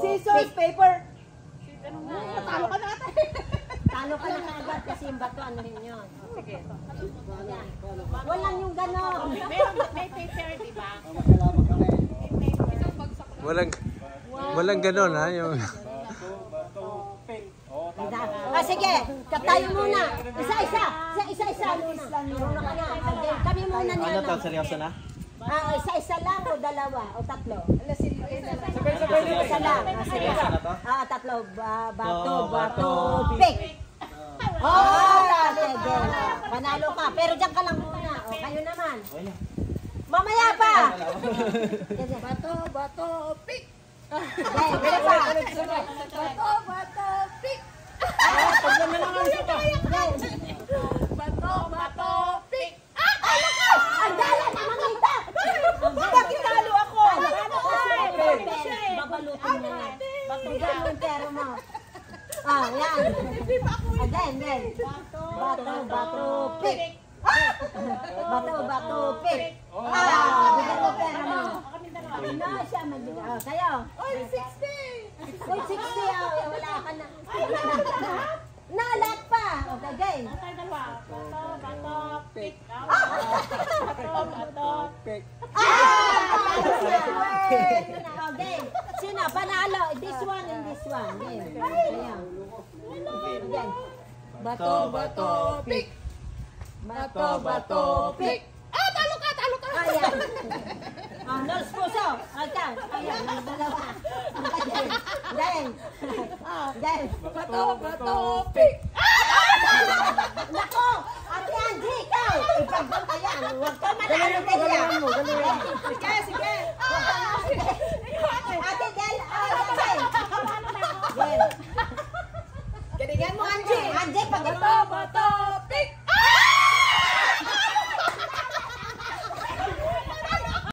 Scissors, paper. Talo ka na ate. Talo ka na agad kasi yung bato, ano rin yun. Sige. Walang yung gano'n. May paper, di ba? Walang ganon ha, yung... Sige, tayo muna. Isa-isa. Isa-isa muna. Kami muna niya. Ano to, seryoso na? Isa-isa lang o dalawa o tatlo? Sabay-sabay na. Isa lang. Seryoso na to? Tatlo. Bato, pick. Sige. Panalo ka. Pero dyan ka lang muna. O, kayo naman. Mamaya pa. Bato, pick. Pero pa. Bato, pick. Pagyan na lang ang isa pa. Bato, pick. Ang dala na mga ita. Bakit talo ako? Babalutin mo na. Bigyan mo yung pera mo. Yan. Then. Bato, pick. Bato, pick. Bigyan mo pera mo. Ano siya magbigay? Kayo. Oy, 60. Uy, 60. Wala ka na. Nalat pa. Okay, game. Bato, pick. Pick. Okay. Sino? Panalo. This one and this one. Ayan. Bato, pick. Bato, pick. Talo ka. Ayan. Nurse puso. Ayan. Dalawa. Then. Bato, pick. Nako! Ate Angie, ikaw! Ipagdang ka yan. Huwag ka manalo ka yan. Sige. Ate Del, Del. Galingan mo, Angie. Angie, pag Bato, pick.